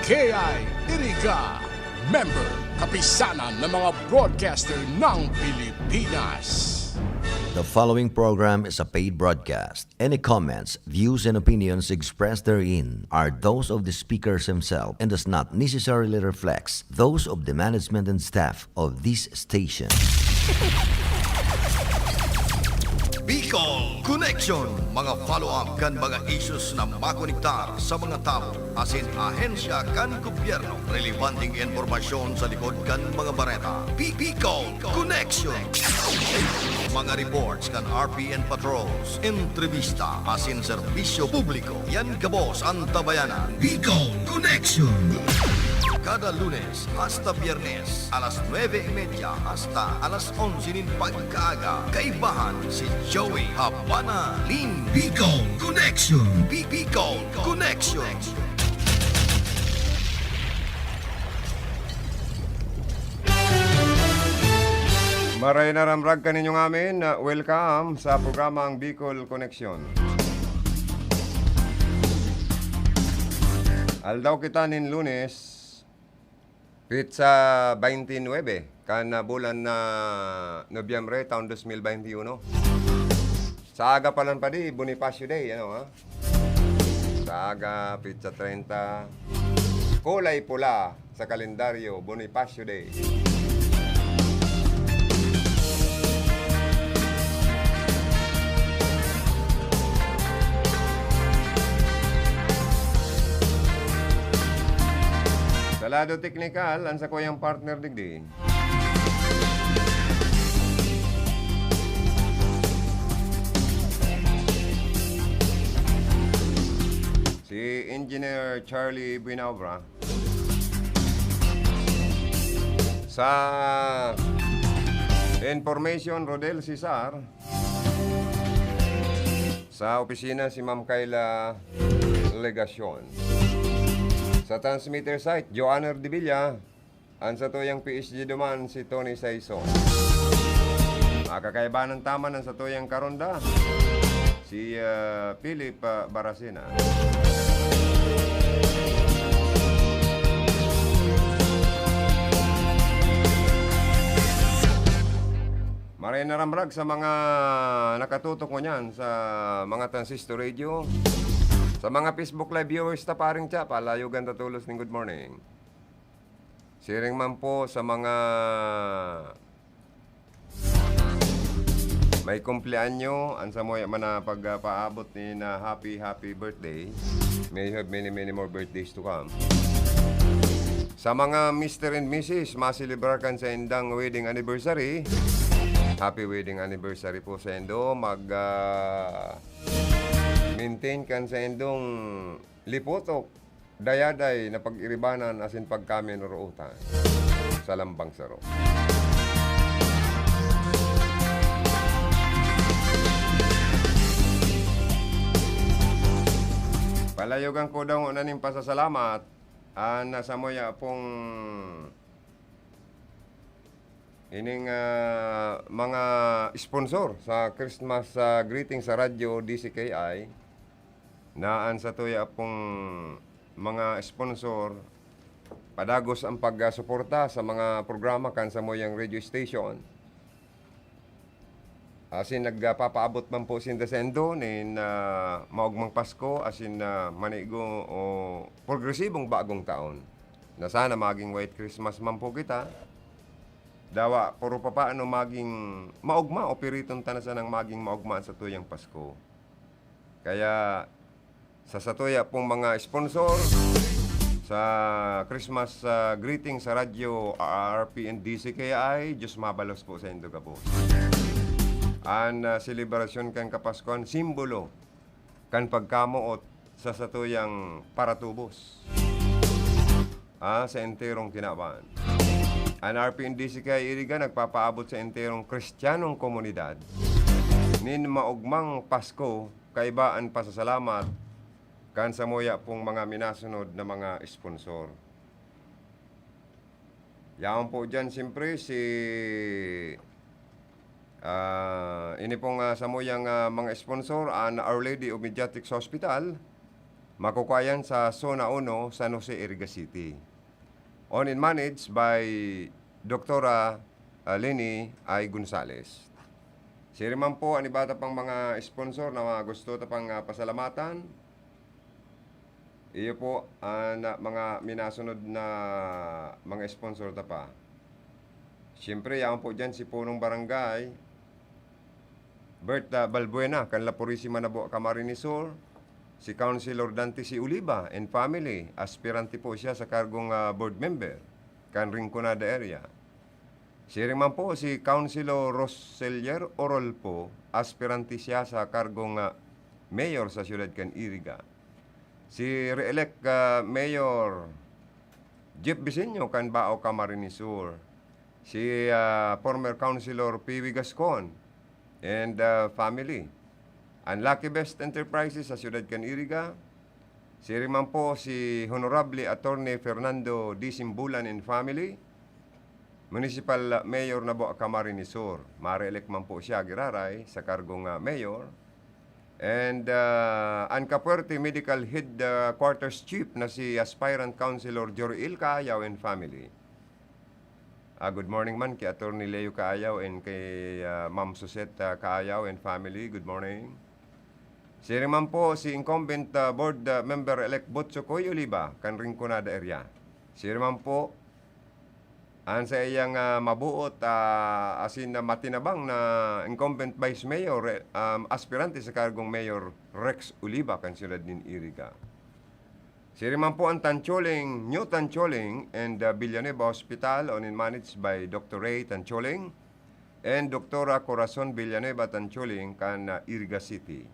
DCKI Iriga. Member, kapisanan ng mga broadcaster ng Pilipinas. The following program is a paid broadcast. Any comments, views, and opinions expressed therein are those of the speakers himself and does not necessarily reflect those of the management and staff of this station. Bicol Connection, mga follow-up kan mga issues na makonektar sa mga tao asin ahensya kan gobyerno, relevanteng informasyon sa likod kan mga bareta. Bicol Connection, mga reports kan RPN patrols, entrevista asin serbisyo publiko, yan kabos ang tabayanan. Bicol Connection, kada Lunes hasta Biyernes, alas 9:30 hasta alas 11 nin pagkaaga. Kaibahan si Joey Habana Lin. Bicol Connection. Bicol Connection. Maray na ramrag ka ninyong amin. Welcome sa programang Bicol Connection. Aldaw kita nin Lunes, Pizza 29, kan bulan na Nobyembre, taon 2021. Sa aga pa lang pa di, Bonifacio Day, ano ha? Sa aga, Pizza 30. Kulay pula sa kalendaryo, Bonifacio Day. Sa lado teknikal, ang sa kuyang partner digdi. Si Engineer Charlie Buinaubra. Sa information, Rodel Cesar. Sa opisina, si Ma'am Kayla Legacion. Sa transmitter site, Joanna Ardevilla. Ang sa tuyang PSG duman, si Tony Saison. Makakaiba ng tama ng sa tuyang karonda, si Philip Barasina. Maray na ramrag sa mga nakatutok mo niyan sa mga transistor radio. Sa mga Facebook Live viewers ta paring tsa, palayugan tatulos ng good morning. Siring man po sa mga may kumpleanyo, ansa mo man na pagpaabot ni na happy birthday. May you have many more birthdays to come. Sa mga Mr. and Mrs. masilibrar kan sa indang wedding anniversary, happy wedding anniversary po sa indo. Maintain kan sa indong lipotok, dayaday na pag-iribanan asin pagkamin ruutan sa lambang saro. Palayogan ko daw unaning pasasalamat nasa moya pong ining mga sponsor sa Christmas greeting sa radyo DCKI. Naan sa tuya pong mga sponsor, padagos ang pagsuporta sa mga programa kan sa moyang radio station. Asin nagpapaabot man po sin desendo nin maugmang Pasko asin manigo o progresibong bagong taon. Na sana maging White Christmas man po kita. Dawa, puro pa paano maging maugma o piriton tanasan ng maging maugma sa tuyang Pasko. Kaya sa satuya pong mga sponsor sa Christmas greeting sa radyo RPN DCKI, Diyos mabalos po sa indo ka po. Ang selebrasyon kan Kapaskuhan, simbolo kan pagkamuot sa satuyang paratubos sa enterong kinabaan. Ang RPN DCKI Iriga nagpapaabot sa enterong kristyanong komunidad nin maugmang Pasko kaibaan pasasalamat kan sa moya pong mga minasunod na mga sponsor. Yaon po dyan siyempre si ini pong sa moyang mga sponsor, Our Lady of Mediatrix Hospital, Makukuha yan sa Zona 1, San Jose, Iriga City. Owned and managed by Dr. Lenny I. Gonzales. Siri man po, anibata pang mga sponsor na mga gusto ta pang pasalamatan. Iyo po na mga minasunod na mga sponsor ta pa. Siyempre, yan po dyan si Punong Barangay, Bert Balbuena, kanla Purisima na po Camarinesor, si Councilor Dante C. Uliba and family, aspirante po siya sa kargong board member, kan Rinconada area. Siya rin man po si Councilor Roselier Orolpo, aspirante siya sa kargong mayor sa siyudad kan Iriga. Si re-elect Mayor Jeff Bisenyo kan Bao Camarinesor. Si former Councilor Piwi Gascon and family. Ang Lucky Best Enterprises sa siyudad kan Iriga. Si rin po si Honorable Attorney Fernando D. Simbulan and family. Municipal Mayor na po Camarinesor. Mare-elect man po siya giraray sa kargong mayor. And ang Kapuerte Medical Head Quarters Chief na si Aspirant Councilor Joriel Kaayaw and family. Good morning man kay Attorney Leo Kaayaw and kay Ma'am Susette Kaayaw and family. Good morning. Si man po si incumbent board member-elect Botso Koy Oliva, kan Rinconada area. Si man po ang sa iyang mabuot asin na matinabang na incumbent vice mayor aspirante sa kargong mayor Rex Oliva kan siyudad din Iriga. Si man po ang Tancholing, New Tancholing and Villanueva Hospital owned and managed by Dr. Ray Tancholing and Dr. Corazon Villanueva Tancholing kan Iriga City.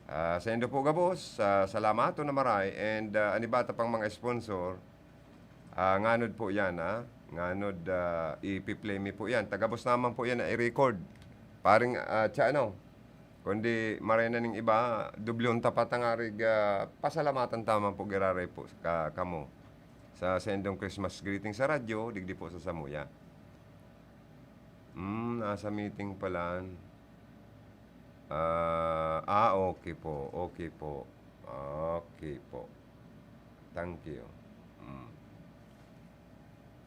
Sa indo po gabos, salamat na maray and anibata pang mga sponsor, nganod po yan nganod ipi-play me po yan. Tagabos naman po yan na i-record. Paring kundi maray na ning iba, dublyon tapat ang arig pasalamatan tama po giraray po kamo sa sendong Christmas greeting sa radyo, digdi po sa Samuya. Nasa meeting pala. Okay po. Okay po. Okay po. Thank you.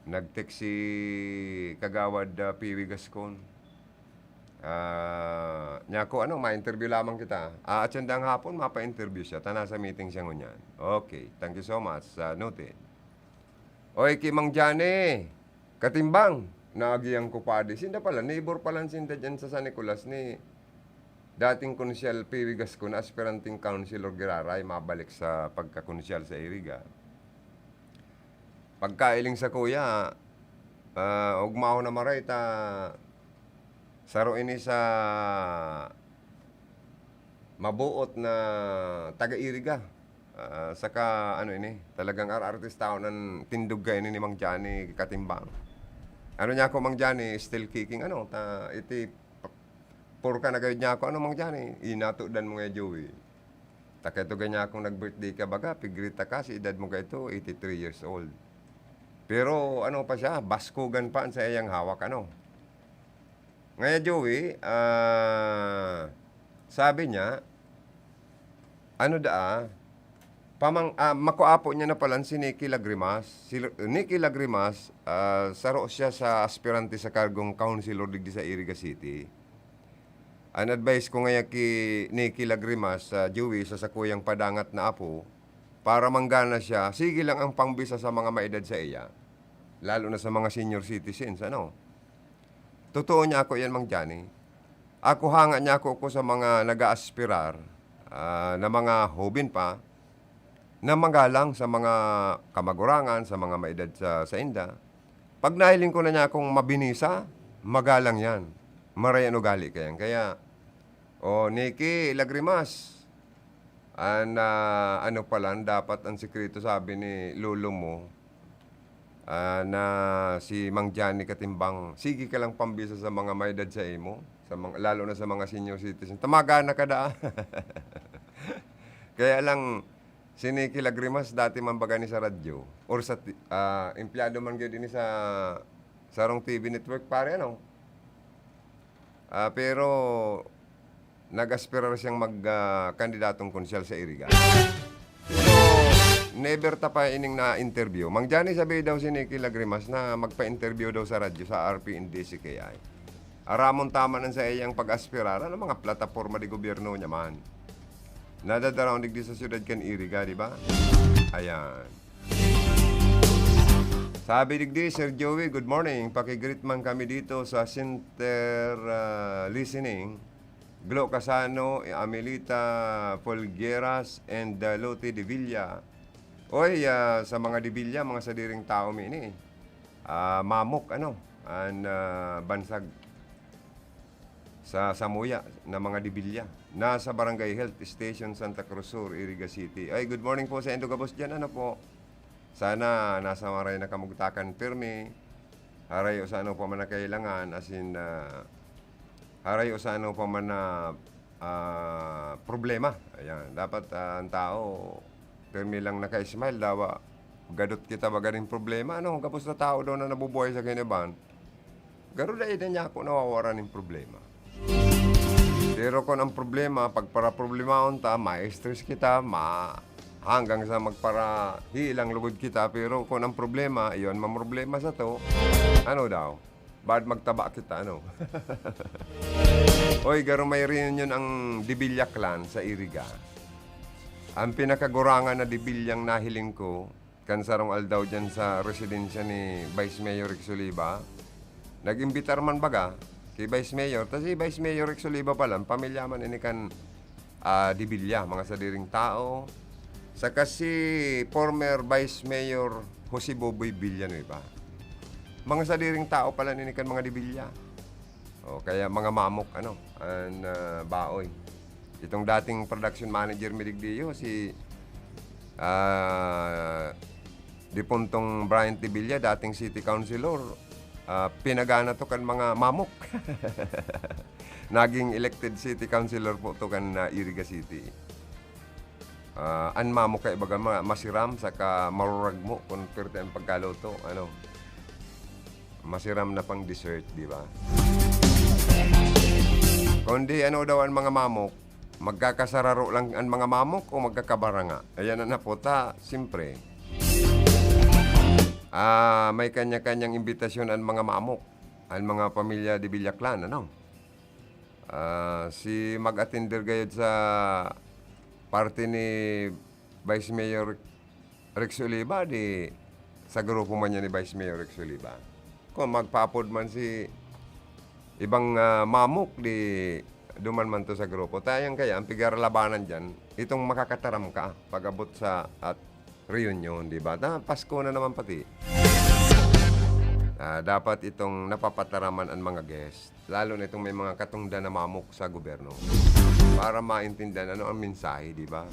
Nag-text si Kagawad Piwi Gascon. Niya ko, ma-interview lamang kita. Atsandang hapon, mapa-interview siya. Tana sa meeting siya ngunyan. Okay. Thank you so much. Noted. Oy, Kimang Jani. Katimbang. Naagiyang kupadi. Sinda pala. Neighbor pala sinda dyan sa San Nicolas ni dating konsyal Piwi Gascon, aspiranting councilor Giraray, mabalik sa pagkakonsyal sa Iriga. Pagkailing sa kuya, ugmaw na maray ta saro ini sa mabuot na taga-Iriga. Saka talagang artist tao ng tindog ka ini ni Mang Johnny Katimbang. Niya ako Mang Johnny, still kicking iti puro ka na gawin niya ako, Mang Johnny? Inatudan mo nga, Joey. Taka ito ganyan akong nag-birthday ka baga, pigrita ka, si edad mo ka ito, 83 years old. Pero pa siya, baskugan pa sa iyang hawak, Ngayon, Joey, sabi niya, makuapo niya na pala si Nicky Lagrimas. Si Nicky Lagrimas, saro siya sa aspirante sa kargong councilor digdi sa Iriga City. Ang advice ko ngayon kay Nicky Lagrimas, Joey, sa sakuyang padangat na apo, para manggana siya, sige lang ang pangbisa sa mga maedad sa iya. Lalo na sa mga senior citizens, Totoo niya ako yan, Mang Johnny. Ako hanga niya ako sa mga nag-aaspirar, na mga hobin pa, na magalang sa mga kamagurangan, sa mga maedad sa inda. Pag nahiling ko na niya akong mabinisa, magalang yan. Marayan ugali kayan. Kaya, Nicky Lagrimas, dapat ang sikreto sabi ni lolo mo, na si Mang Johnny Katimbang, sige ka lang pambisa sa mga may edad sa imo, lalo na sa mga senior citizen. Tamaga na ka da. Kaya lang, si Nicky Lagrimas, dati man baga ni sa radyo, or sa empleyado man gyud din sa Sarong TV Network, pare, pero nag-aspirar siyang mag-kandidatong konsyal sa Iriga. never ta pa ining na-interview. Mang Johnny sabi daw si Nicky Lagrimas na magpa-interview daw sa radyo sa RPNDCKI. Aramon tama nan sa iyang pag-aspirar ng mga plataforma di gobyerno niya man. Nadadaraw digdi sa siyudad kan Iriga, di ba? Ayan. Sabi digdi, Sir Joey, good morning. Pakigreet man kami dito sa Center Listening. Glo Casano, Amelita Folgueras, and Lotte de Villa. Oy, sa mga de Villa, mga sadiring tao mini. Mamok, bansag sa Samuya na mga de Villa. Nasa Barangay Health Station, Santa Cruz Sur, Iriga City. Ay, good morning po sa Endogabos dyan. Ano po? Sana nasa maray na kamugtakan pirmi. Haray o sa ano pa man na kailangan. As in, haray o sa ano pa man na problema. Ayan. Dapat ang tao, pirmi lang naka-smile. Dawa, gadot kita bagaring problema. Ano, kapos na tao daw na nabubuhay sa kinaban. Garo na niya ako nawawaran ng problema. Pero kung ang problema, pag para problema unta, ma-stress kita, hanggang sa magpara hilang lugod kita. Pero kung ang problema, iyon, mamroblema sa to, ano daw? Bad magtaba kita, ano? Oy, garo may reunion ang Dibilya Clan sa Iriga. Ang pinakagurangan na Dibilyang nahiling ko, kansarong aldaw dyan sa residensya ni Vice Mayor Rex Oliva, nag-imbitar man baga kay Vice Mayor. Tapos si Vice Mayor Rex Oliva pa lang, pamilya man ini kan Dibilya, mga sadiring tao. Saka si former Vice Mayor Jose Boboy Villanueva. Mga sadiring tao pala ninikan mga Dibilya. O kaya mga mamok baoy. Itong dating production manager Miligdio si Dipuntong Bryant Dibilya, dating city councilor, pinagana to kan mga mamok. Naging elected city councilor po to kan Iriga City. Anmamo kay baga masiram saka marurag mo kung perte ang pagkaluto, masiram na pang dessert, di ba? Kundi daw ang mga mamok, magkakasararo lang ang mga mamok o magkakabaranga. Ayan na po simpre. May kanya-kanyang imbitasyon ang mga mamok, ang mga pamilya de Villa Clan, si mag-attender gayod sa party ni Vice Mayor Rex Oliva, sa grupo man niya ni Vice Mayor Rex Oliva. Kung magpapod man si ibang mamok, duman man to sa grupo. Tayang kaya, ang pigar-labanan dyan, itong makakataram ka pag-abot sa reunion, di ba? Pasko na naman pati. Dapat itong napapataraman ang mga guest, lalo na itong may mga katungda na mamok sa gobyerno, para maintindihan ano ang mensahe, di ba?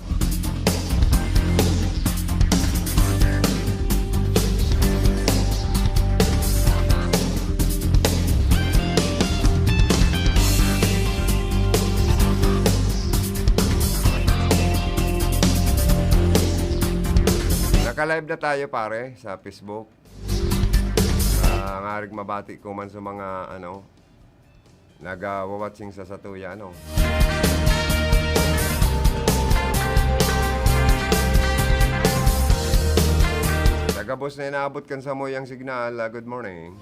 Naka-live na tayo pare sa Facebook. Ngarig mabati ko man sa mga nag-watching sa Satuya, Tagabos na inaabot kan sa moyang signal. Good morning.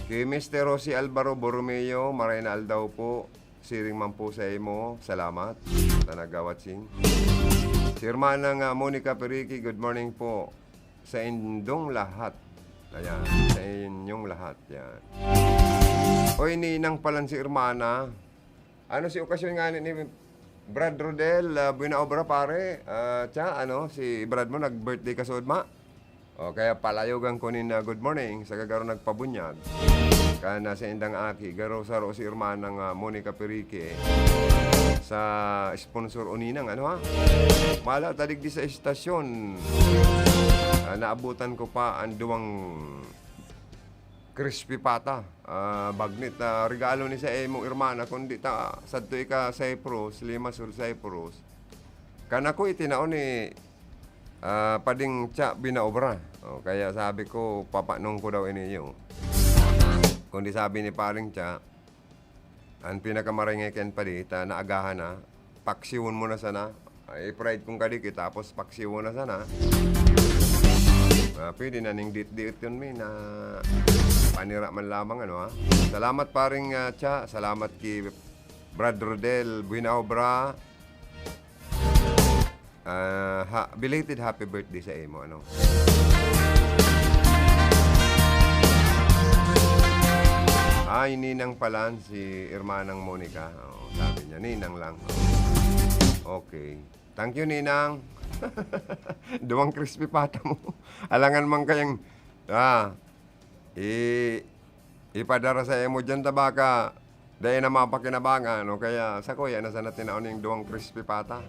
Kay Mr. Rosie Alvaro Borromeo, marinal daw po. Siring man po sa imo. Salamat na nag-watching. Si Hermanang Monica Periqui, good morning po sa inyong lahat. Ayan, sa inyong lahat. Yan. Oy, ninang palan si Hermana. Si okasyon nga ni Brad Rodel, buena obra pare. Si Brad mo nag-birthday ka sa Udma. Kaya palayogan ko good morning sa kagaro nagpabunyag. Kana sa indang aki, garo sa si Hermanang Monica Periqui. Sa sponsor uninang, Mala tadig di sa estasyon. Naabutan ko pa ang duwang crispy pata. Bagnit na regalo ni sa emo Hermana, kundi sadto ka Cyprus, Limasol Cyprus. Kana ko itinaon ni pading tsa binaobra. Kaya sabi ko, papanong ko daw iniyo. Kundi sabi ni paring tsa, ang pinakamaringiken pa dito, naagahan na, paksiwon mo na sana, Ay, pride kong kadiki, tapos paksiwo na sana. Pwede na ning dit-dit yun, min, na panira man lamang, ano, ha. Salamat paring Cha, salamat kay Brad Rodel Buinaobra. Belated happy birthday sa imo, ano. Ay, ninang palan si Irmanang Monica. Oh, sabi niya, ninang lang. Okay. Thank you, ninang. Duwang crispy pata mo. Alangan man kayang, ipadara sa imo dyan tabaka. Dahil na mapakinabangan, no? Kaya sa kuya, nasa natin na yung duwang crispy pata.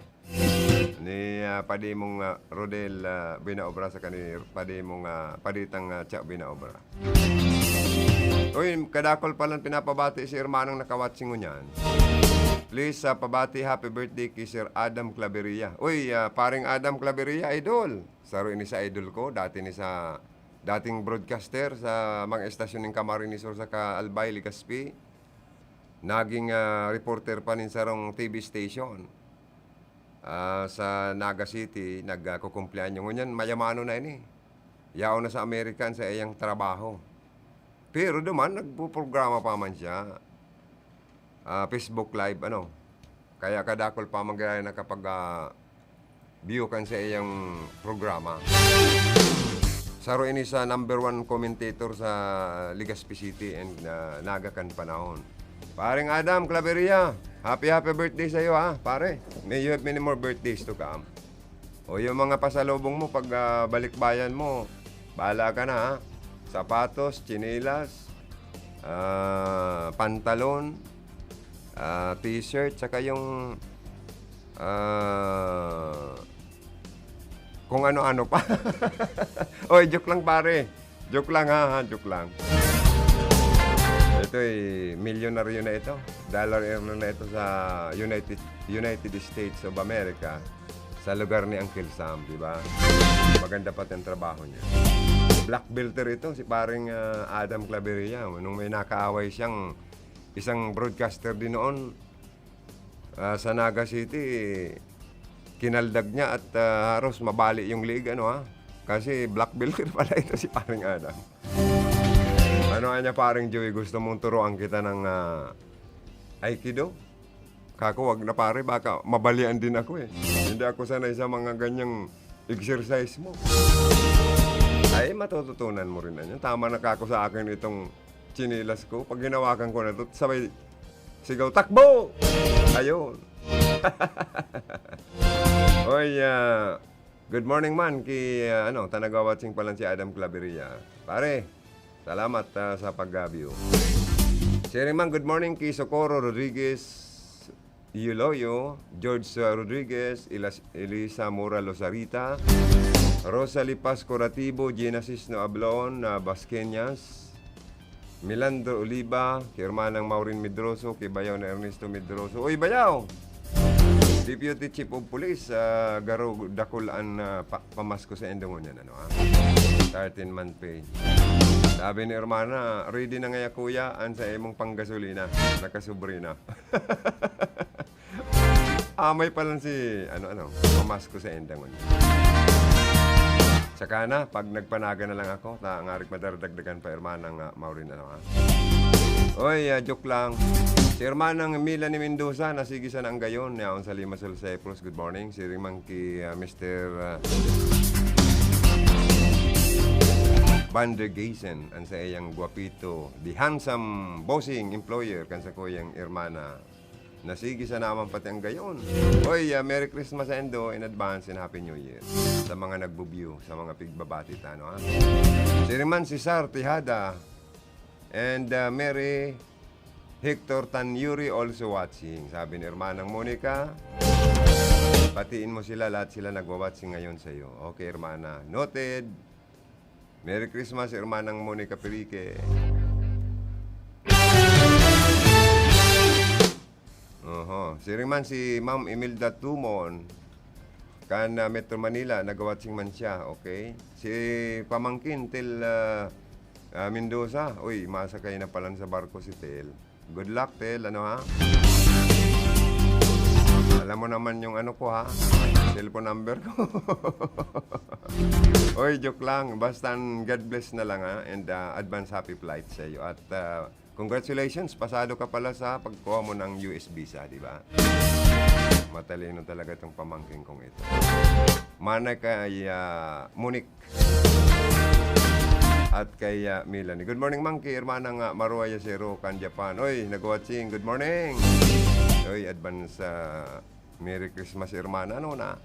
Ni padi mong Rodel Binaobra sa kanil, padi mong paditang Cha Binaobra. Uy, kadakol palang pinapabati si Irmanang nakawatsing mo niyan. Please, pabati happy birthday kay Sir Adam Claveria. Uy, paring Adam Claveria, idol. Saro ini sa idol ko, dating broadcaster sa mga estasyon ng Camarines Sur sa Albay, Legazpi. Naging reporter pa nin sarong TV station. Sa Naga City, nagkukumpleanyo ngunyan, mayamano na ini. Yao na sa American sa iyang trabaho. Pero duman, nagpuprograma pa man siya. Facebook Live, ano. Kaya kadakol pa magaya na kapag view kan sa iyang programa. Saro ini sa number 1 commentator sa Legazpi City and Nagakan panahon. Paring Adam Claveria, happy birthday sa iyo, ha, pare. May you have many more birthdays to come. O yung mga pasalubong mo pag balikbayan mo, bahala ka na, ha. Sapatos, tsinelas, pantalon, t-shirt, saka yung kung ano-ano pa. Oy, joke lang pare. Joke lang, ha, joke lang. Ito'y milyonaryo na ito. Dollar earner na ito sa United States of America. Sa lugar ni Uncle Sam, di ba? Maganda pa ang trabaho niya. Black belter ito, si paring Adam Claveria. Nung may nakaaway siyang isang broadcaster din noon sa Naga City, kinaldag niya at haros mabali yung league, ano, ha? Kasi black belter pala ito si paring Adam. Ano niya paring Joey, gusto mong turuan kita ng Aikido? Kako, wag na pare, baka mabalian din ako eh. Hindi ako sanay sa mga ganyang exercise mo. Ay, matututunan mo rin na yun. Tama na kako sa akin itong chinilas ko. Pag ginawakan ko na ito, sabay sigaw, takbo! Ayun. Oy, good morning man kay, tanagawatsing pa lang si Adam Claveria. Pare, salamat sa pag-view. Sharing man, good morning kay Socorro Rodriguez, Yuloyo, George Rodriguez, Elisa Mora Losarita, Rosalie Pasco Ratibo, Genesis No Ablon, Basqueñas, Milandro Oliva, kay Hermanang Maureen Medroso, kay Bayaw na Ernesto Medroso. Uy, Bayaw! Deputy Chief of Police, Garo Dakulaan, pamasko sa endongon yan, 13-month pay. Sabi ni Hermana, ready na ngaya kuya, an sa imong panggasolina, nakasubri na. Amay pa lang si, pamasko sa endongon. Saka na, pag nagpanaga na lang ako, ngarik madaragdagan pa Hermanang Maureen, Oy, joke lang. Si Hermanang Melanie Mendoza, nasigisan ang gayon. Yaon sa Limassol Cyprus, good morning. Si Rimang ki Mr. Van der Geysen, ang sa iyang guwapito, the handsome bossing employer, kan sa kuyang Hermana. Nasigisan naman pati ang gayon. Oy, Merry Christmas Endo in advance and Happy New Year. Sa mga nagbubiyo, sa mga pigbabati, Si Riman Cesar Tejada, and Mary Hector Tanyuri also watching. Sabi ni Hermanang Monica, patiin mo sila, lahat sila nagwa-watching ngayon sa iyo. Okay, Hermana. Noted. Merry Christmas, Hermanang Monica Perique. Si Riman si Ma'am Imelda Tumon, kan Metro Manila, nag-watching man siya, okay? Si Pamangkin Tel Mendoza, uy, masakay na pala sa barko si Tel. Good luck, Tel, Alam mo naman yung ano ko ha, cellphone number ko. Oy, joke lang. Basta God bless na lang ha, and advance happy flight sa iyo. At congratulations, pasado ka pala sa pagkuha mo ng US visa, di ba? Matalino talaga itong pamangking kong ito. Manay kay Monique at kay Melanie. Good morning, Monkey. Hermanang Marua Yasero, kan Japan. Oy, nag-watching. Good morning. Oy, advance Merry Christmas, Hermana. Ano na?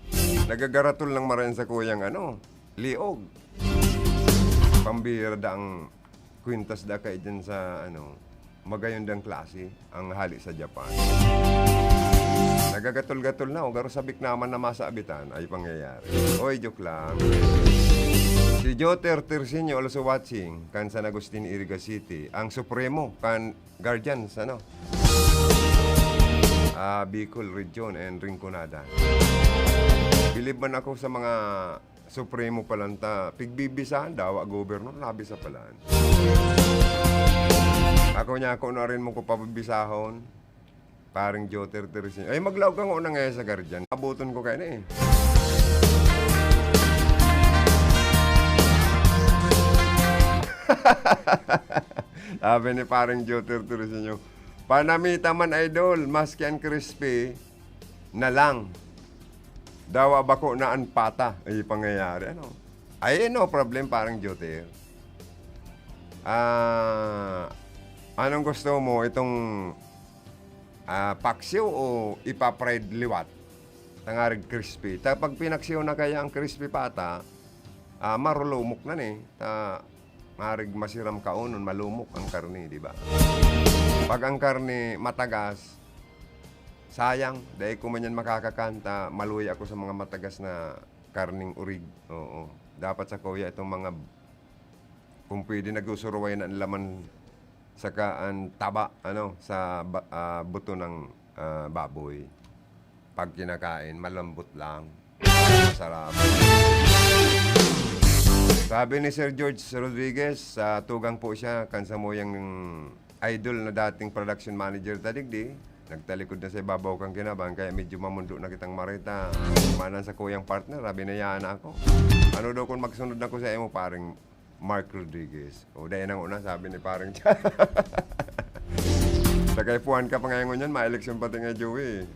Nagagaratol lang marin sa kuyang liog. Pambira ang kwintas da kay dyan sa magayondang klase ang hali sa Japan. Nagagatol-gatol na, garo sabik naman na masabitan ay pangyayari. Oy, joke lang. Si Joter Tersinio also watching kan San Agustin, Iriga City. Ang Supremo kan Guardians, Bicol Region and Rinconada. Bilib man ako sa mga Supremo palanta. Pigbibisahan daw, gobernador, nabisa palaan. Ako na rin mo ko pabibisahon. Paring Joter Tersinio. Ay, maglaw ka nga ngayon sa Guardian. Abuton ko kayo na eh. Sabi ni parang Joter Tersinio, panamita man idol, maski ang crispy na lang. Dawa bako na anpata. Ay, pangyayari. Ay, no problem, parang Joter. Anong gusto mo? Itong paksiw o ipapride liwat? Tangarig crispy. Pag pinaksiw na kaya ang crispy pata, marulumok na ni. Marig masiram kaunon, malumok ang karne, di ba? Pag ang karne matagas, sayang, dahil kung man yan makakakanta, maluwi ako sa mga matagas na karning urig. Oo. Dapat sa kuya itong mga, kung pwede nag-usuruway na laman sa taba, sa buto ng baboy. Pag kinakain, malambot lang. Masarap. Sabi ni Sir George Rodriguez, tugang po siya, kansa mo yung idol na dating production manager tadigdi. Nagtalikod na sa ibabaw kang kinabang, kaya medyo mamundo na kitang marita. Manan sa kuyang partner, binayaan ako. Ano daw kung magsunod na ko sa imo, paring Mark Rodriguez. O, dahil nang una, sabi ni paring Chan. Sakay-puan ka pa ngayon yan, ma-eleksyon pati nga Joey.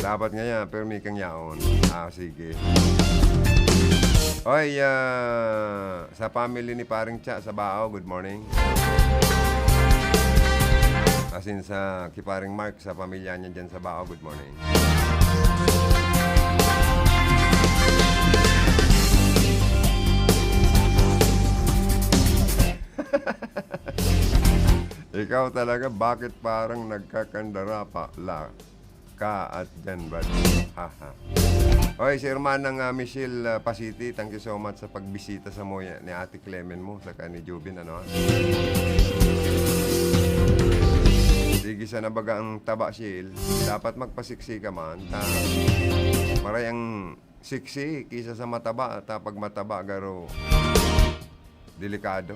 Dapat nga yan, pero may kang yaon. Sige. Oy, sa family ni paring Cha sa Bao, good morning. Asin sa kiparing Mark sa pamilya niya dyan sa Bao, good morning. Ikaw talaga, bakit parang nagkakandara pa ka at dyan ba? Haha. Oy, si Hermanang Michelle Pasiti, thank you so much sa pagbisita sa moya ni Ate Clemen mo, saka ni Jubin, Sige sa nabaga ang taba sil, dapat magpasiksi ka man. Maray ang siksi kisa sa mataba, at pag mataba garo delikado.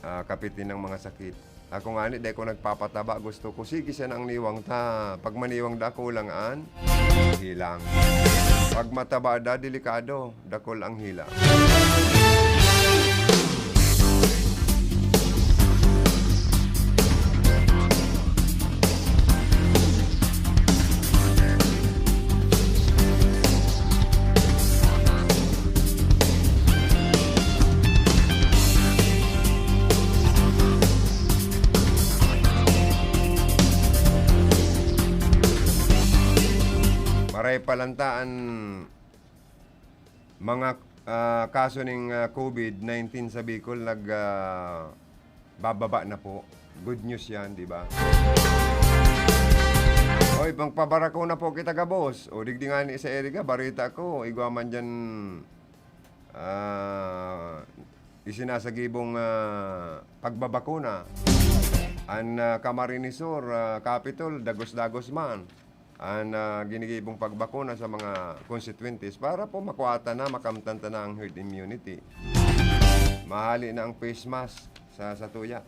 Kapitin ng mga sakit. Ako nga dahil ko nagpapataba, gusto ko, sige siya ng niwang ta. Pag maniwang da, kulangan, hilang. Pag mataba da, delikado, dakol ang hilang. Maray palantaan mga kaso ng COVID-19 sa Bicol bababa na po. Good news yan, di ba? Oy, pang pabarako na po kita ka, boss. O digdingan ni sa Erika, barita ko. Igwaman dyan isinasagibong pagbabakuna. Ang Camarinesor, Capitol, dagos-dagos man. Ang ginigibong pagbakuna sa mga constituencies para po makuwata na, makamtanta na ang herd immunity. Mahali na ang face mask sa tuya.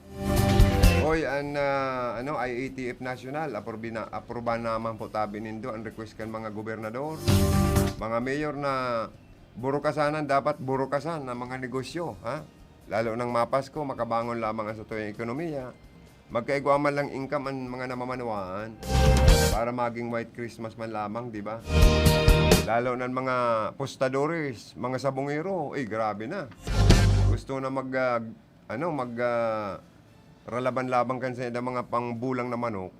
Oy, IATF National, aproba naman po tabi nindo ang request kan mga gobernador, mga mayor na burukasanan, dapat burukasan ng mga negosyo, ha? Lalo nang mapasko, makabangon lamang ang sa tuyong ekonomiya. Magkaigwaman lang income ang mga namamanuan para maging White Christmas man lamang, di ba? Lalo ng mga postadores, mga sabongero, grabe na. Gusto na ralaban-labang kan sa mga pangbulang na manok.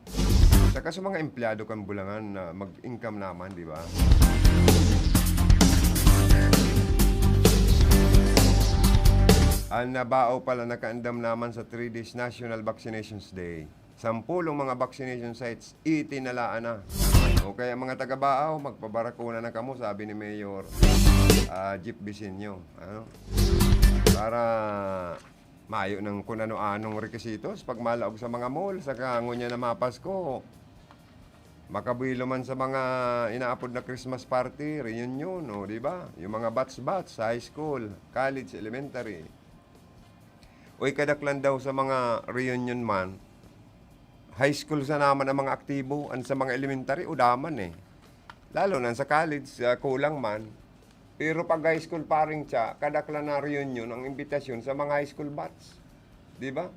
Saka sa mga empleyado kan bulangan na mag-income naman, di ba? Ang nabao pala nakaandam naman sa 3 days National Vaccinations Day. 10 mga vaccination sites itinalaan na. O kaya mga taga-Baaw, magpabarakuna na kamo, sabi ni Mayor Jeep Vicinio. Para mayo ng kung ano-anong requisitos pag malaog sa mga mall, sa kango niya na mapasko. Makabuilo man sa mga inaapod na Christmas party, reunion, di ba? Yung mga bats-bats sa high school, college, elementary. Uy, kadaklan daw sa mga reunion man, high school sa naman ang mga aktibo, sa mga elementary, udaman eh. Lalo na sa college, kulang man. Pero pag high school paring siya, kadaklan na reunion ang imbitasyon sa mga high school bats. Di ba?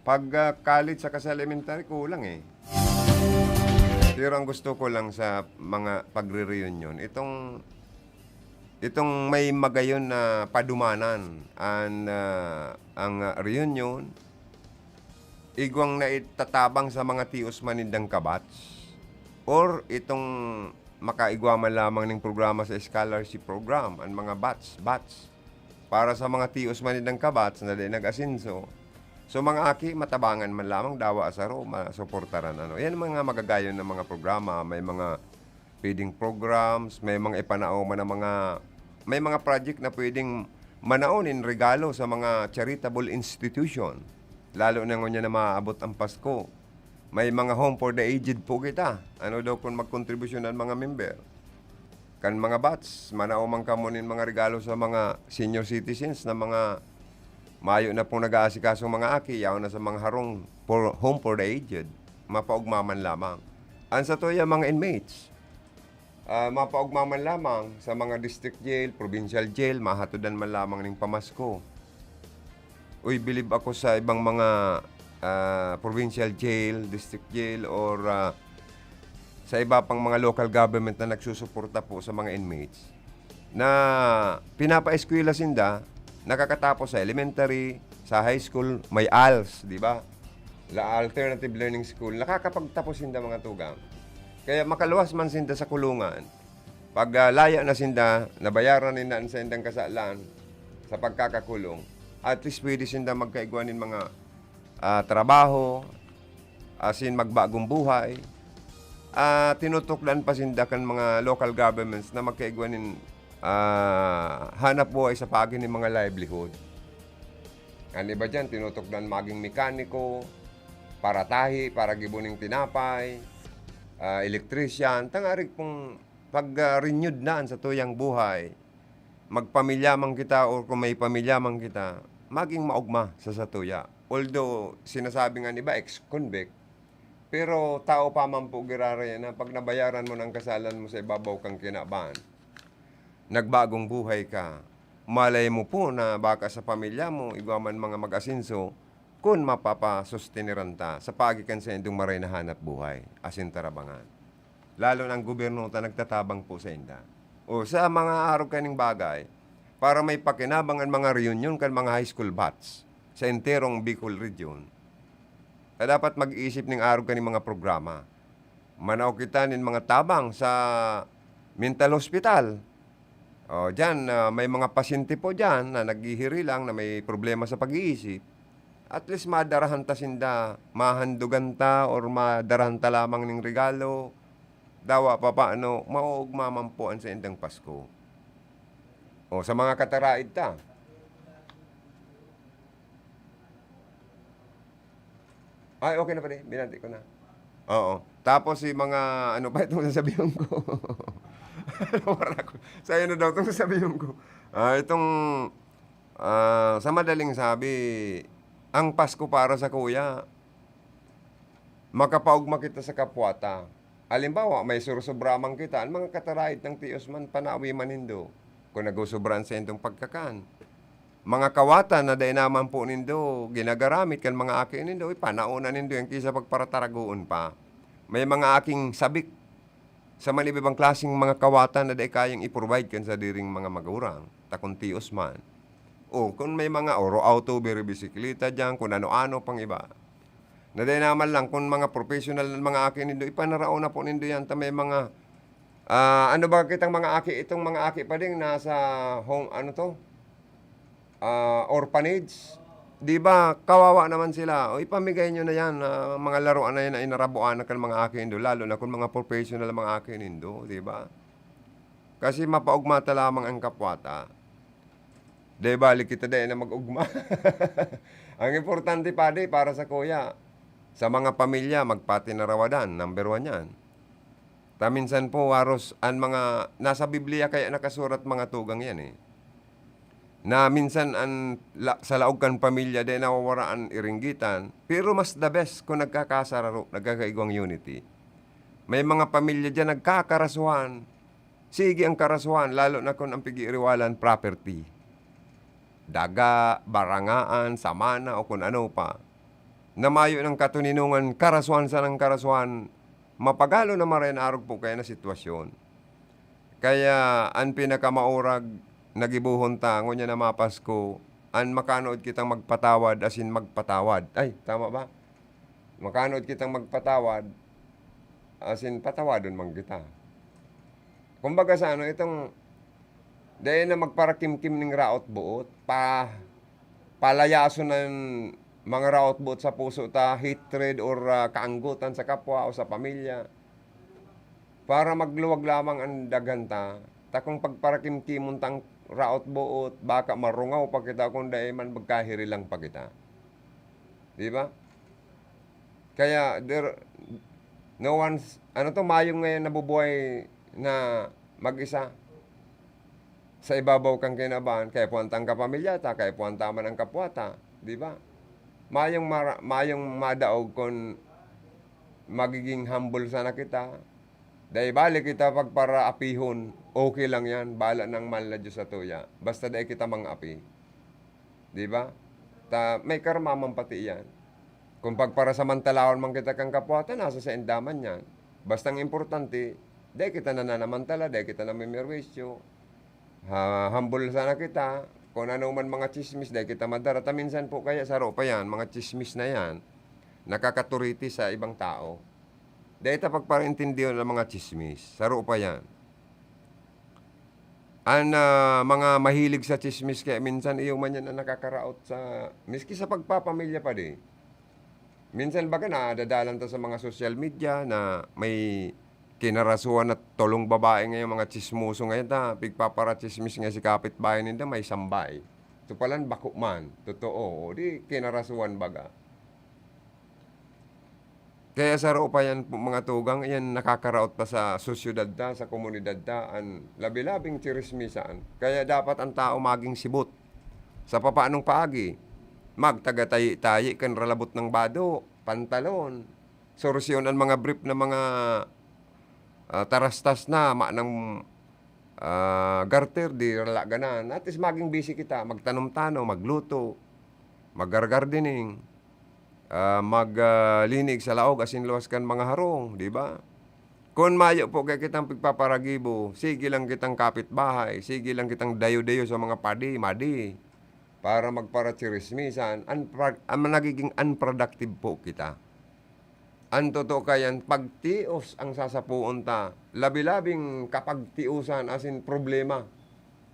Pag college sa elementary, kulang eh. Pero ang gusto ko lang sa mga pagre-reunion, itong may magayon na padumanan ang reunion, igwang na itatabang sa mga tios manindang kabats, or itong makaigwaman lamang ng programa sa scholarship program, ang mga bats, para sa mga tios manindang kabats na nag-asinso. So mga aki, matabangan man lamang, dawa asaro, masuportaran. Yan mga magagayon ng mga programa, may mga feeding programs, may mga ipanaoman na may mga project na pwedeng manaonin regalo sa mga charitable institution. Lalo na ngayon na maabot ang Pasko. May mga home for the aged po kita. Ano daw kung magkontribusyon ng mga member? Kan mga bats, manaomang kamunin mga regalo sa mga senior citizens na mga mayo na pong nag-aasikaso mga aki, yaw na sa mga harong home for the aged. Mapaugmaman lamang. Ang sa toya mga inmates, mapaugmaman lamang sa mga district jail, provincial jail, mahatudan man lamang ng pamasko. Uy, believe ako sa ibang mga provincial jail, district jail, or sa iba pang mga local government na nagsusuporta po sa mga inmates na pinapa-eskwela sinda, nakakatapos sa elementary, sa high school, may ALS, di ba? Alternative Learning School, nakakapagtapos sinda mga tugang. Kaya makaluwas man sinda sa kulungan, pag laya na sinda, nabayaran nila ang sindang kasalan sa pagkakakulong, at least pwede sinda magkaigwanin mga trabaho, asin magbagong buhay, tinutuklan pa sinda kan mga local governments na magkaigwanin hanap buhay sa pagi ng mga livelihood. Ano ba dyan? Tinutuklan maging mekaniko, para tahi, para gibuning tinapay, electrician. Tangarik pong pag-renewed na sa tuyang buhay, magpamilya man kita o kung may pamilya man kita, maging maugma sa satuya. Although, sinasabi nga iba, ex-convict, pero tao pa man po girara yan na pag nabayaran mo ng kasalan mo sa ibabaw kang kinabahan, nagbagong buhay ka, malay mo po na baka sa pamilya mo, igwaman mga mag-asinso, kung mapapasustiniran ta sa pagikan sa indong maray na hanap buhay, asin tarabangan. Lalo ng gobyerno ta nagtatabang po sa inda. O sa mga araw kaning bagay, para may pakinabangan mga reunion kan mga high school bats sa enterong Bicol region. Kaya dapat mag-iisip ng araw kaning mga programa. Manaw kita nin mga tabang sa mental hospital. O, dyan, may mga pasyente po dyan na naghihiri lang na may problema sa pag-iisip. At least madarahan ta sinda, mahandugan ta or madarahan ta lamang ng regalo. Dawa pa paano, mauugmamampuan sa indang Pasko. O, sa mga kataraid ta. Ay, okay na pa rin. Binanti ko na. Oo. Tapos yung mga, ano ba itong sasabihin ko? Sa'yo na daw itong sasabihin ko. Sa madaling sabi, ang Pasko para sa kuya, makapaugma kita sa kapwata. Halimbawa, may surusubramang kita, ang mga katarait ng tiyos man, panawi man hindo. Kung nagusubran sa itong pagkakan. Mga kawatan na day naman po nindo, ginagaramit kan mga akin nindo, panauna nindo yung kisa pagparataragoon pa. May mga aking sabik sa malibibang klaseng mga kawatan na day kayang i-provide kan sa diring mga magurang, takong tiyos man. O kung may mga oro auto, bisikleta dyan, kung ano-ano pang iba. Na day naman lang, kung mga professional na mga akin nindo, ipanarao na po nindo yan, ta may mga, ano ba kitang mga aki, itong mga aki pa din, nasa home, ano to? Orphanage, di ba, kawawa naman sila. O ipamigay nyo na yan, mga laruan na yan na inarabuan na kan mga akin do, lalo na kung mga professional mga akin do, di ba? Kasi mapaugmata lamang ang kapwata. Di balik kita din na mag-ugma. Ang importante pa di, para sa kuya, sa mga pamilya, magpatinarawadan, number 1 yan. Minsan po, waros, ang mga, nasa Biblia kaya nakasurat mga tugang yan eh. Na minsan sa laog kan pamilya din nawawaraan iringgitan, pero mas the best kung nagkakasararo, nagkakaigwang unity. May mga pamilya dyan nagkakarasuhan, sige ang karasuhan, lalo na kung ang pag-iiriwalan property. Daga, barangaan, samana o kung ano pa. Namayo ng katuninungan, karasuhan sa ng karasuhan, mapagalo na marin arog po kaya na sitwasyon. Kaya ang pinakamaurag, nagibuhon ta, ngunya na mapasko, an makanood kitang magpatawad, asin magpatawad. Ay, tama ba? Makanood kitang magpatawad, asin patawadon man kita. Kumbaga sa ano, itong, dahil na magparakimkim ng raot buot, palayaso ng mga raot buot sa puso ta, hatred or kaanggutan sa kapwa o sa pamilya, para magluwag lamang ang daganta, takong pagparakimkimon tang raot buot, baka marungaw pa kita kung dahil man magkahiri lang pa kita. Di ba? Kaya, no one's, ano to, mayong ngayon nabubuhay na mag-isa sa ibabaw kang kinabahan, kaya puwantang kapamilya ta, kaya puwanta man ang kapwata. Di ba? Mayong madaog kung magiging humble sana kita, dahil balik kita pagpara apihon, okay lang yan, bala ng mahal na Diyos sa tuya. Basta dahil kita mga api. Di ba? May karma man pati yan. Kung pagpara samantalahon man kita kang kapwata, nasa sa endaman yan. Basta ang importante, dahil kita nananamantala, dahil kita namimirwisyo. Humble sana kita. Kung ano man mga chismis, dahil kita madarata. Minsan po kaya sa ropa yan, mga chismis na yan, nakakaturiti sa ibang tao. Dahil ito pagparintindihan ng mga chismis. Saro pa yan. Ang mga mahilig sa chismis kaya minsan iyo man yan na nakakaraot sa, miski sa pagpapamilya pa di. Minsan baga na dadalan to sa mga social media na may kinarasuhan at tolong babae ngayon, mga chismoso ngayon ta, pigpapara chismis nga si kapitbahay nila may sambay. Ito palang bako man, totoo, o di kinarasuhan baga. Kaya sa pa yan mga tugang, yan nakakaraot pa sa sosyudad ta, sa komunidad ta, ang labi-labing chirismisan. Kaya dapat ang tao maging sibot. Sa papaanong paagi, magtagatay-tayi kan ralabot ng bado, pantalon, solusyon ang mga brief na mga tarastas na, ng garter, di ralaganan. At least maging busy kita, magtanom-tano, magluto, mag-gardening, maglinig sa laog asin luwas kan mga harong, di ba? Kung mayo po kay kitang pigpaparagibo, sige lang kitang kapitbahay, sige lang kitang dayo-dayo sa mga padi, madi, para magparachirismisan, ang nagiging unproductive po kita. Ang totoo kayan, pagtios ang sasapuon ta, labi-labing kapagtiusan asin problema.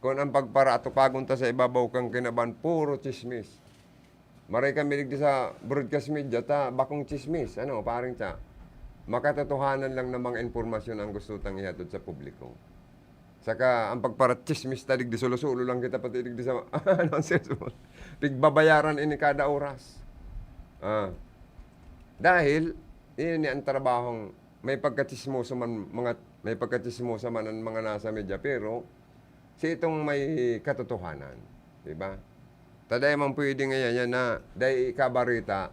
Kung ang pagparatupagon ta sa ibabaw kang kinaban, puro chismis. Maray kami digdi sa broadcast media ta, bakong chismis, ano, paring ta. Makatotohanan lang ng mga informasyon ang gusto tang ihatod sa publiko. Saka, ang pagpara-chismis ta, digdi solo-solo lang kita pati digdi sa, pigbabayaran ini kada oras. Dahil, ini ang trabahong, may pagkachismoso man, may pagkachismoso man ang mga nasa media, pero, si itong may katotohanan. Diba? Taday man pwede ngayon yan na, dahil ikabarita,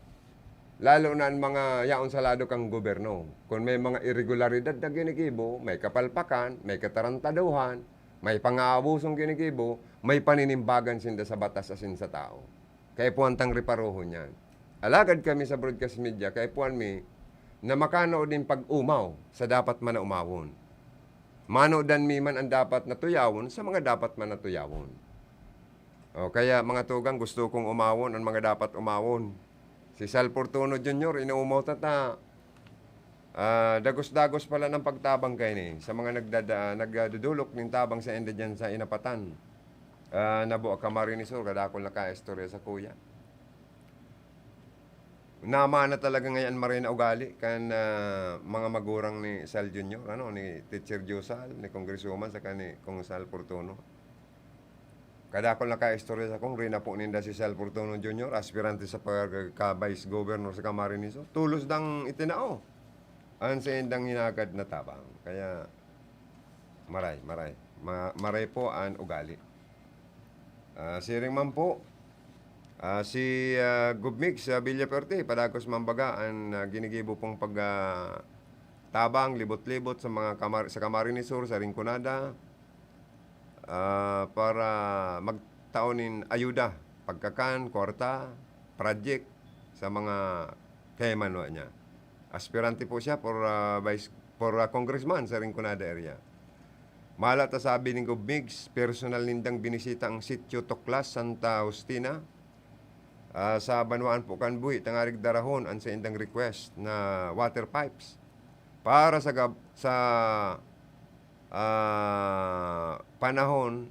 lalo na ang mga yaon salado kang gobyerno. Kung may mga irregularidad na ginigibo, may kapalpakan, may katarantaduhan, may pang-aabusong ginigibo, may paninimbagan sinda sa batas asin sa tao. Kaya puwantang riparoho niyan. Alagad kami sa broadcast media, kaya puwan mi, na makanood din pag-umaw sa dapat man na umawon. Manoodan mi man ang dapat na tuyawon sa mga dapat man na tuyawon. O, kaya mga tugang, gusto kong umawon ang mga dapat umawon. Si Sal Fortuno Jr., inuumaw tata. Dagos-dagos pala ng pagtabang kayo ni sa mga nagdudulok ng tabang sa enda dyan sa inapatan. Nabuo ka marinisor, kadakol na ka-istorya sa kuya. Nama na talaga ngayon marina ugali kan mga magurang ni Sal Jr., ni Teacher Josal, ni Congresswoman, saka ni Kong Sal Fortuno. Kadakol na ka-istorya sa kong rina po ninda si Sal Fortuno Jr., aspirante sa pagka-vice governor sa Camarines. Tulos dang itinao. Ang sa indang hinagad na tabang. Kaya, maray po ang ugali. Siring man po, si Gubmix sa Villaperte, padagos mambaga ang ginigibo pong tabang, libot-libot sa mga sa Camarines Sur, sa Rinconada, para magtaonin ayuda, pagkakan, kwarta, project sa mga kayamano niya. Aspirante po siya for congressman sa Rinconada area. Malata sabi ni Gubmix, personal nindang binisita ang sitio Toklas, Santa Justina, sa Banwaan po Kanbuy, tangarig darahon ang sa indang request na water pipes para sa panahon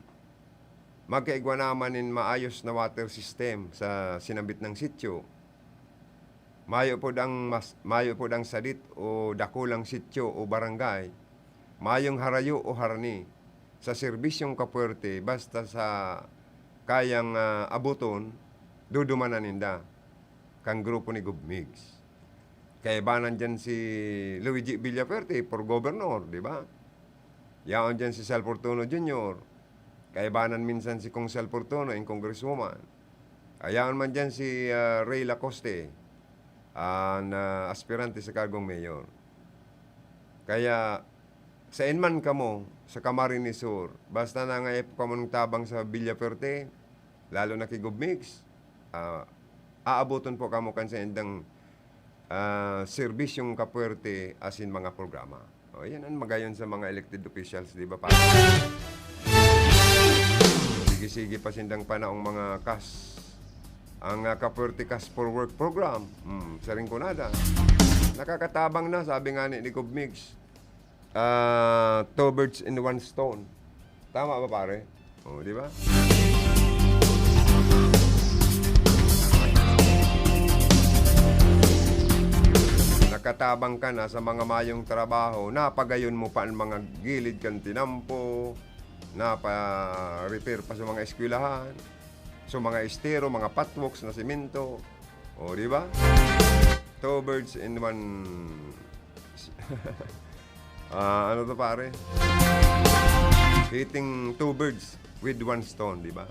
magkaigwa naman in maayos na water system sa sinabit ng sityo. Mayo po dang sadit o dakulang sityo o barangay, mayong harayo o harani sa serbisyong kapuerte basta sa kayang abuton, dudumanan ninda kang grupo ni Gubmix. Kaya ba nandyan si Luigi Villaperte for governor, di ba? Yaon dyan si Sal Fortuno Jr. Kaya ba minsan si Kong Sal Fortuno yung congresswoman. Ayaon man dyan si Ray Lacoste, na aspirante sa kargong mayor. Kaya sa inman kamo sa Camarines Sur, basta na nga ka mo ng tabang sa Villaperte, lalo na kay Gubmix, aabuton po kamo kan sa indang serbisyong kapuerte asin mga programa. O yan ang magayon sa mga elected officials, di ba pa? Sige-sige pa sindang panaong mga kas. Ang Kapuerte Cash for Work program sa Rinconada. Nakakatabang na, sabi nga ni Gubmix. Two birds in one stone. Tama ba pare? O, di ba? Nakatabang ka na sa mga mayong trabaho, napagayon mo pa ang mga gilid kang tinampo, napa-repair pa sa mga eskwelahan, sa mga estero, mga patwalks na simento. O, di ba? Two birds in one... ano to pare? Hitting two birds with one stone, di ba?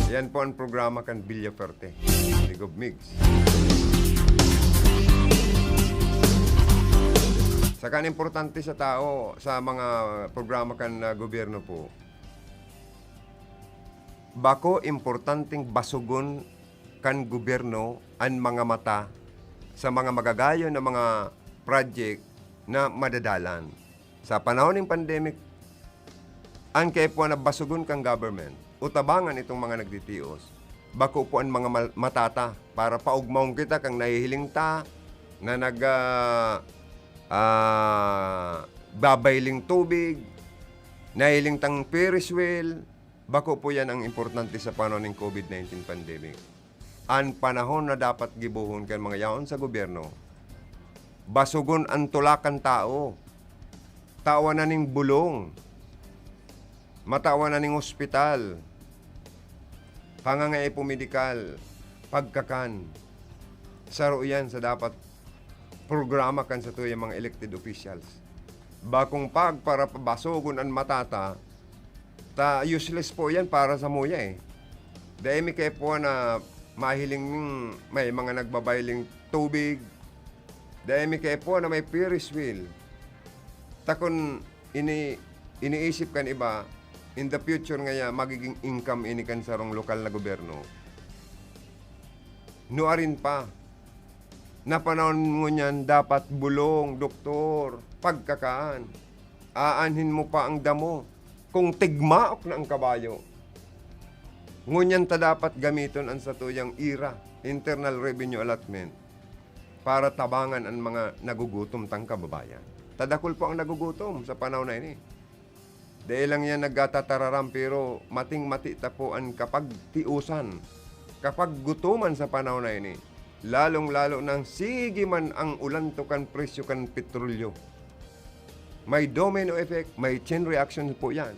Yan po ang programa kan Villaperte ni Gubmix. Saka importante sa tao, sa mga programa kan gobyerno po, bako importanteng basugon kan gobyerno ang mga mata sa mga magagayon na mga project na madadalan. Sa panahon ng pandemic, ang kaya po na basugon kang government, utabangan itong mga nagtitios, bako po ang mga matata para paugmaong kita kang nahihiling ta na babayling tubig, nahiling tang Ferris wheel, bako po yan ang importante sa panahon ng COVID-19 pandemic. Ang panahon na dapat gibuhon kan mga yaon sa gobyerno, basugon ang tulakan tao, tawa na ning bulong, matawa na ning ospital, pangangay po medikal, pagkakan, saro yan sa dapat programa kan sa tuyang mga elected officials. Bakong para pabasugon ang matata, useless po yan para sa muya eh. Dahil may kayo po na mahiling may mga nagbabailing tubig. Dahil may kaya po na may Ferris wheel. Takon iniisip kan iba, in the future ngaya magiging income ini kan sarong lokal na gobyerno. Nuarin pa. Napanahon mo niyan dapat bulong, doktor, pagkakaan. Aanhin mo pa ang damo. Kung tigmaok na ang kabayo. Ngunyan ta dapat gamiton ang satuyang IRA, Internal Revenue Allotment, para tabangan ang mga nagugutom tang kababayan. Tadakul po ang nagugutom sa panahon na ini. Dahil lang yan nagtatararam pero mating-mati tapuan kapag tiusan, kapag gutuman sa panahon na ini. Lalong-lalo nang sige man ang ulan to kan presyo kan petrolyo. May domino effect, may chain reaction po yan.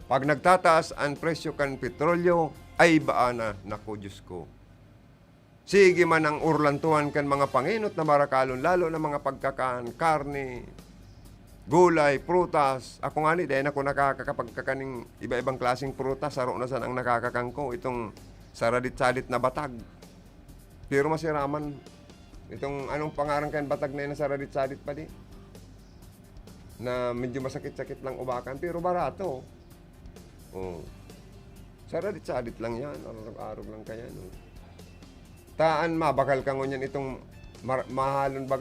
Pag nagtataas ang presyo kan petrolyo, ay baana, naku Diyos ko. Sige man ang urlantuhan kan mga panginot na marakalon, lalo na mga pagkakaan, karne, gulay, prutas. Ako nga ni, dahil ako nakakapagkakaning iba-ibang klaseng prutas, saro na saan ang nakakakangko, itong saradit-sadit na batag. Pero masiraman, itong anong pangarang kan batag na yun na saradit-sadit pa di? Na medyo masakit-sakit lang ubakan, pero barato. Oh. Saradit-sadit lang yan, araw-araw lang kaya. No? Taan mabakal ka ngunyan itong mahalon baga.